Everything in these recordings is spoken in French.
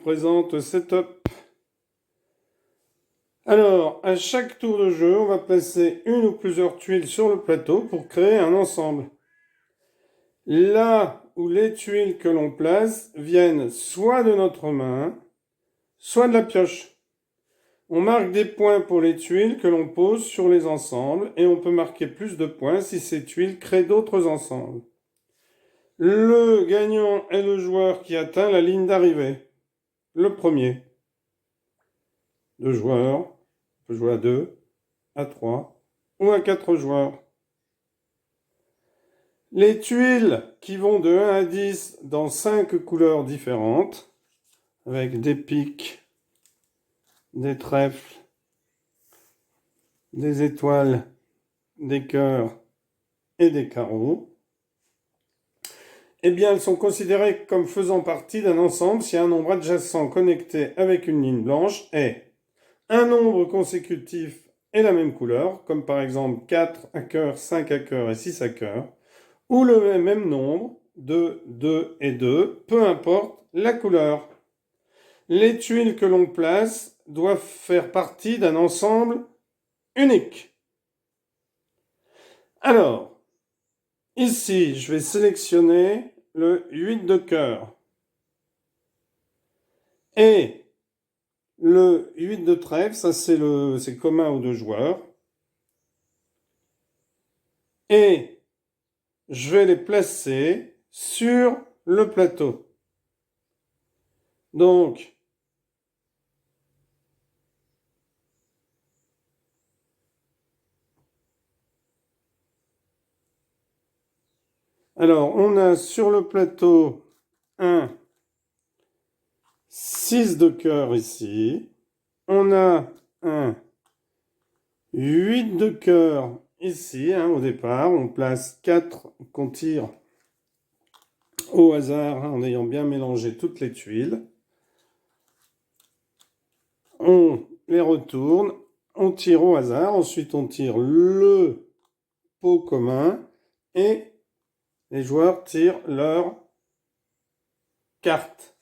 présente Setup. Alors, à chaque tour de jeu, on va placer une ou plusieurs tuiles sur le plateau pour créer un ensemble. Là où les tuiles que l'on place viennent soit de notre main, soit de la pioche. On marque des points pour les tuiles que l'on pose sur les ensembles et on peut marquer plus de points si ces tuiles créent d'autres ensembles. Le gagnant est le joueur qui atteint la ligne d'arrivée. Le premier. 2 joueurs. On peut jouer à 2, à 3 ou à 4 joueurs. Les tuiles qui vont de 1 à 10 dans 5 couleurs différentes, avec des piques, des trèfles, des étoiles, des cœurs et des carreaux, eh bien, elles sont considérées comme faisant partie d'un ensemble si un nombre adjacent connecté avec une ligne blanche est un nombre consécutif et la même couleur, comme par exemple 4 à cœur, 5 à cœur et 6 à cœur, ou le même nombre de 2 et 2, peu importe la couleur. Les tuiles que l'on place doivent faire partie d'un ensemble unique. Alors, ici, je vais sélectionner le 8 de cœur et le 8 de trèfle, ça c'est commun aux deux joueurs. Et je vais les placer sur le plateau. Donc, alors on a sur le plateau un 6 de cœur ici. On a un 8 de cœur ici, au départ. On place 4 qu'on tire au hasard en ayant bien mélangé toutes les tuiles. On les retourne, on tire au hasard. Ensuite, on tire le pot commun et les joueurs tirent leur carte.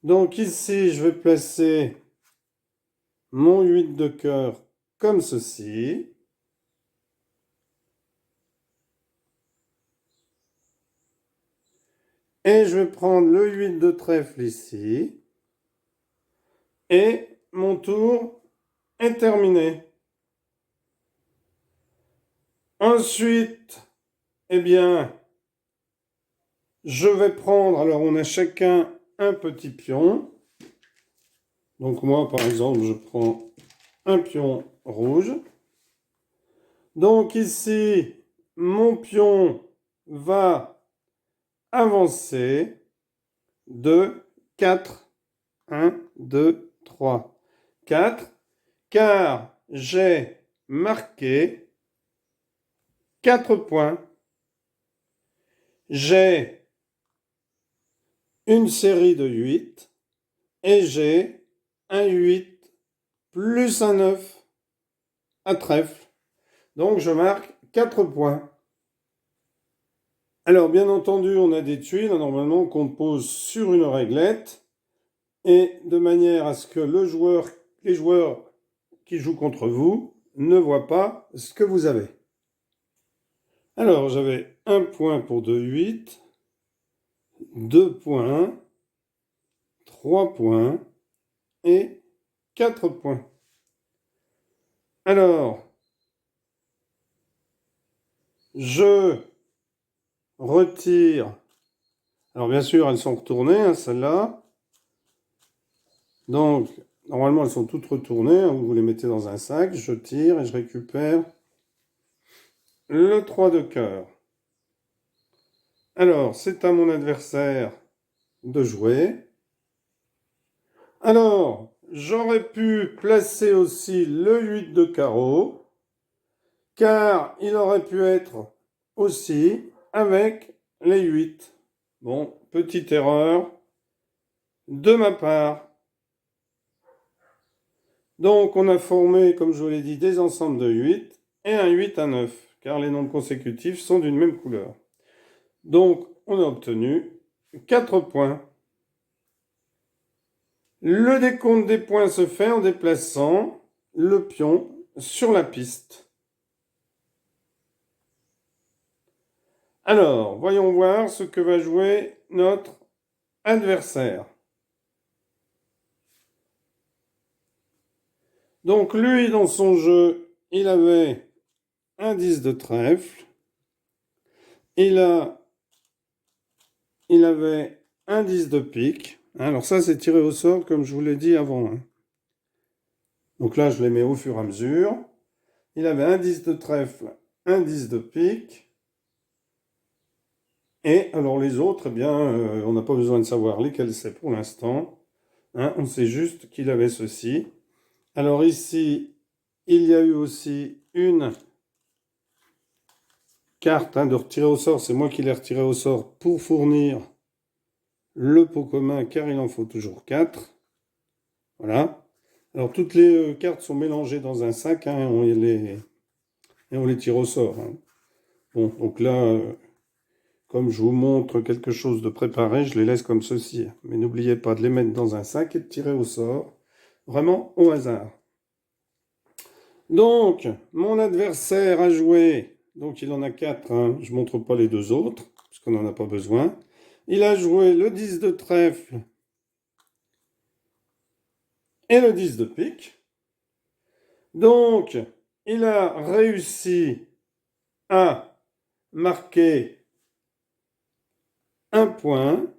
Donc ici, je vais placer mon 8 de cœur comme ceci. Et je vais prendre le 8 de trèfle ici. Et mon tour est terminé. Ensuite, eh bien, je vais prendre, alors on a chacun un petit pion. Donc moi, par exemple, je prends un pion rouge. Donc ici, mon pion va avancer de 4. 1, 2, 3, 4. Car j'ai marqué 4 points. J'ai une série de 8 et j'ai un 8 plus un 9 à trèfle. Donc je marque 4 points. Alors bien entendu, on a des tuiles normalement qu'on pose sur une réglette et de manière à ce que les joueurs qui jouent contre vous ne voient pas ce que vous avez. Alors j'avais 1 point pour 2, 8, 2 points, 3 points et 4 points. Alors, je retire. Alors bien sûr, elles sont retournées, celles-là. Donc, normalement, elles sont toutes retournées. Vous les mettez dans un sac. Je tire et je récupère le 3 de cœur. Alors, c'est à mon adversaire de jouer. Alors, j'aurais pu placer aussi le 8 de carreau, car il aurait pu être aussi avec les 8. Bon, petite erreur de ma part. Donc, on a formé, comme je vous l'ai dit, des ensembles de 8 et un 8 à 9, car les nombres consécutifs sont d'une même couleur. Donc, on a obtenu 4 points. Le décompte des points se fait en déplaçant le pion sur la piste. Alors, voyons voir ce que va jouer notre adversaire. Donc lui, dans son jeu, il avait un 10 de trèfle. Il avait un 10 de pique. Alors ça, c'est tiré au sort, comme je vous l'ai dit avant. Donc là, je les mets au fur et à mesure. Il avait un 10 de trèfle, un 10 de pique. Et alors les autres, eh bien, on n'a pas besoin de savoir lesquels c'est pour l'instant. On sait juste qu'il avait ceci. Alors ici, il y a eu aussi une carte de retirer au sort. C'est moi qui l'ai retiré au sort pour fournir le pot commun, car il en faut toujours 4. Voilà. Alors toutes les cartes sont mélangées dans un sac, et on les tire au sort. Bon, donc là, comme je vous montre quelque chose de préparé, je les laisse comme ceci. Mais n'oubliez pas de les mettre dans un sac et de tirer au sort, vraiment au hasard. Donc, mon adversaire a joué, donc il en a 4, je ne montre pas les deux autres, parce qu'on n'en a pas besoin. Il a joué le 10 de trèfle et le 10 de pique. Donc, il a réussi à marquer un point.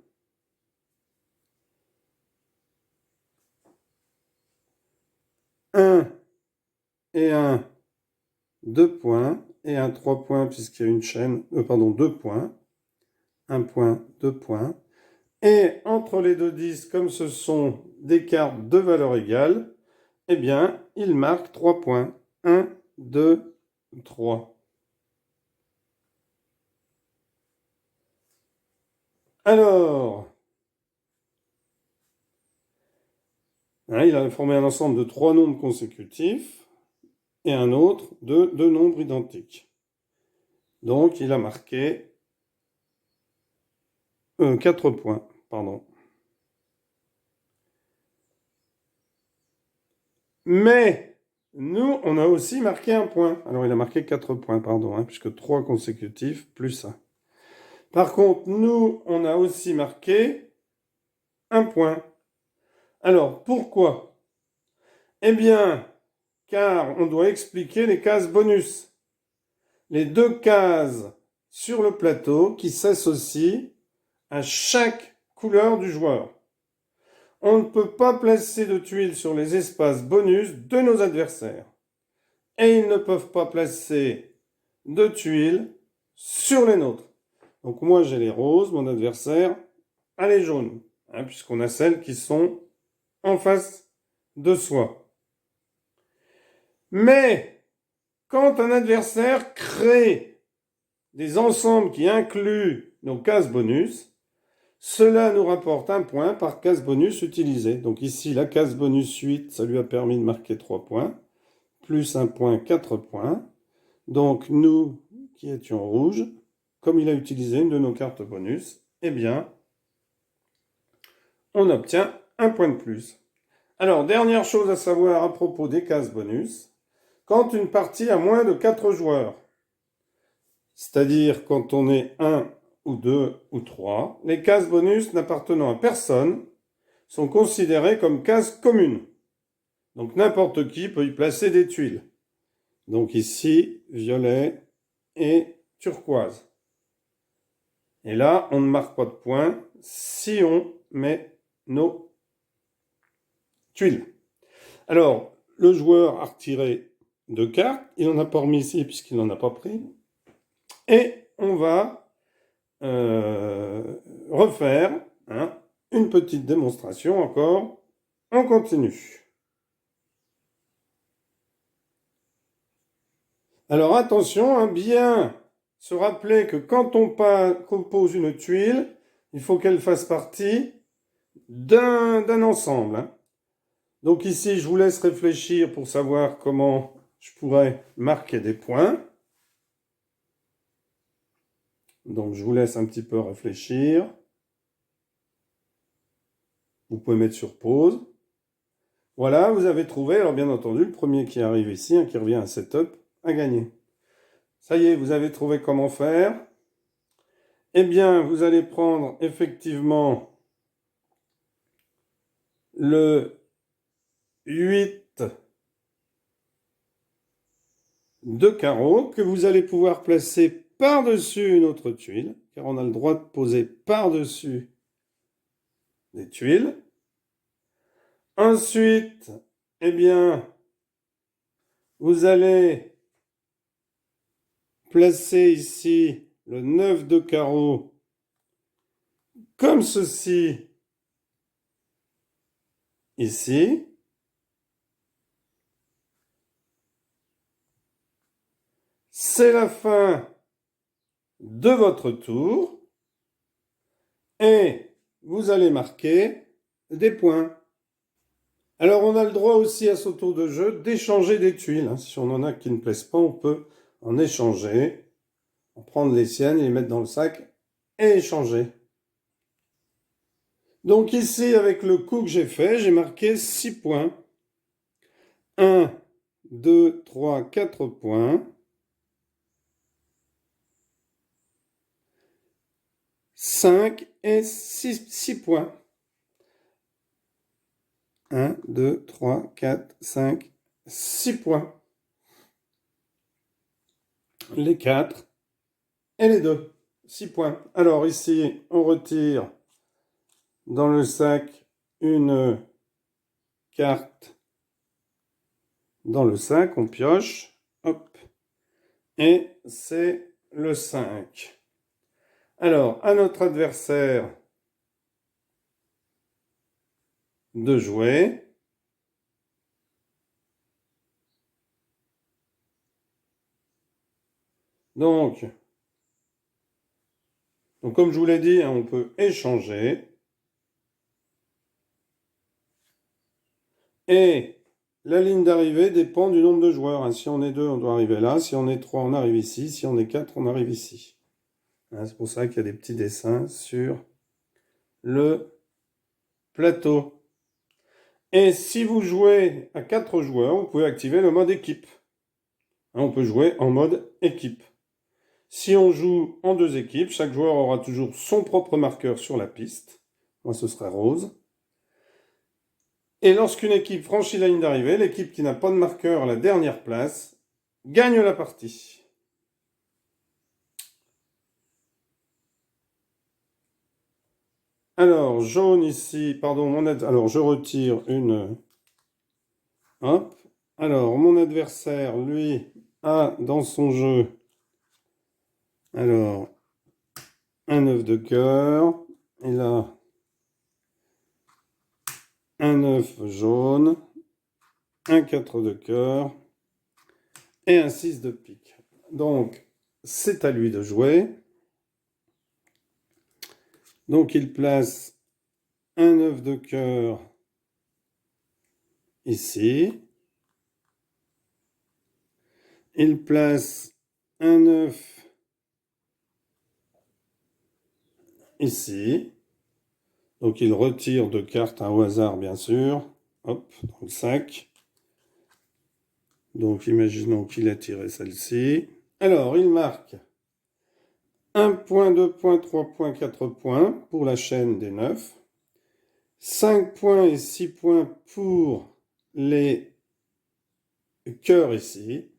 Un et un 2 points, et un 3 points puisqu'il y a une chaîne, pardon, 2 points. 1 point, 2 points. Et entre les deux 10, comme ce sont des cartes de valeur égale, eh bien, il marque 3 points. 1, 2, 3. Alors, il a formé un ensemble de 3 nombres consécutifs et un autre de 2 nombres identiques. Donc, il a marqué 4 points, pardon. Mais nous, on a aussi marqué un point. Alors, il a marqué 4 points, pardon, puisque 3 consécutifs plus 1. Par contre, nous, on a aussi marqué un point. Alors, pourquoi? Eh bien, car on doit expliquer les cases bonus. Les 2 cases sur le plateau qui s'associent à chaque couleur du joueur. On ne peut pas placer de tuiles sur les espaces bonus de nos adversaires. Et ils ne peuvent pas placer de tuiles sur les nôtres. Donc moi j'ai les roses, mon adversaire a les jaunes, puisqu'on a celles qui sont en face de soi. Mais quand un adversaire crée des ensembles qui incluent nos cases bonus, cela nous rapporte un point par case bonus utilisée. Donc ici, la case bonus 8, ça lui a permis de marquer 3 points, plus un point, 4 points. Donc nous, qui étions rouges, comme il a utilisé une de nos cartes bonus, eh bien, on obtient un point de plus. Alors, dernière chose à savoir à propos des cases bonus, quand une partie a moins de 4 joueurs, c'est-à-dire quand on est 1 ou 2 ou 3, les cases bonus n'appartenant à personne sont considérées comme cases communes. Donc n'importe qui peut y placer des tuiles. Donc ici, violet et turquoise. Et là, on ne marque pas de points si on met nos tuiles. Alors, le joueur a retiré 2 cartes. Il n'en a pas remis ici puisqu'il n'en a pas pris. Et on va refaire une petite démonstration encore. On continue. Alors attention, bien se rappeler que quand on compose une tuile, il faut qu'elle fasse partie d'un ensemble. Donc ici, je vous laisse réfléchir pour savoir comment je pourrais marquer des points. Donc je vous laisse un petit peu réfléchir. Vous pouvez mettre sur pause. Voilà, vous avez trouvé. Alors bien entendu, le premier qui arrive ici, qui revient à setup, a gagné. Ça y est, vous avez trouvé comment faire. Eh bien, vous allez prendre effectivement le 8 de carreau que vous allez pouvoir placer par-dessus une autre tuile, car on a le droit de poser par-dessus des tuiles. Ensuite, eh bien, vous allez placer ici le 9 de carreau comme ceci, ici. C'est la fin de votre tour et vous allez marquer des points. Alors on a le droit aussi à ce tour de jeu d'échanger des tuiles. Si on en a qui ne plaisent pas, on peut en échanger, en prendre les siennes, les mettre dans le sac et échanger. Donc ici, avec le coup que j'ai fait, j'ai marqué 6 points. 1, 2, 3, 4 points. 5 et 6 points. 1, 2, 3, 4, 5, 6 points. Les 4 et les 2. 6 points. Alors ici, on retire dans le sac une carte. Dans le sac, on pioche. Hop. Et c'est le 5. Alors, à notre adversaire de jouer. Donc comme je vous l'ai dit, on peut échanger. Et la ligne d'arrivée dépend du nombre de joueurs. Si on est 2, on doit arriver là. Si on est 3, on arrive ici. Si on est 4, on arrive ici. C'est pour ça qu'il y a des petits dessins sur le plateau. Et si vous jouez à 4 joueurs, vous pouvez activer le mode équipe. On peut jouer en mode équipe. Si on joue en 2 équipes, chaque joueur aura toujours son propre marqueur sur la piste. Moi, ce sera rose. Et lorsqu'une équipe franchit la ligne d'arrivée, l'équipe qui n'a pas de marqueur à la dernière place gagne la partie. Alors, jaune ici, pardon, alors je retire une... Hop. Alors, mon adversaire, lui, a dans son jeu, alors, un 9 de cœur. Il a un 9 jaune, un 4 de cœur et un 6 de pique. Donc, c'est à lui de jouer. Donc, il place un 9 de cœur ici. Il place un 9 ici. Donc, il retire 2 cartes au hasard, bien sûr. Hop, dans le sac. Donc, imaginons qu'il a tiré celle-ci. Alors, il marque 1 point, 2 points, 3 points, 4 points pour la chaîne des 9. 5 points et 6 points pour les cœurs ici.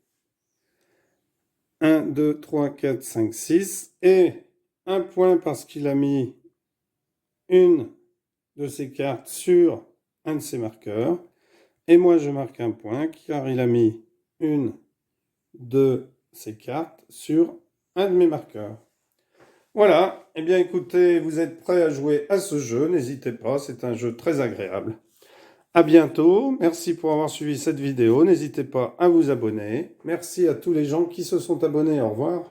1, 2, 3, 4, 5, 6. Et 1 point parce qu'il a mis une de ses cartes sur un de ses marqueurs. Et moi, je marque un point car il a mis une de ses cartes sur un de mes marqueurs. Voilà, eh bien écoutez, vous êtes prêts à jouer à ce jeu, n'hésitez pas, c'est un jeu très agréable. À bientôt, merci pour avoir suivi cette vidéo, n'hésitez pas à vous abonner. Merci à tous les gens qui se sont abonnés, au revoir.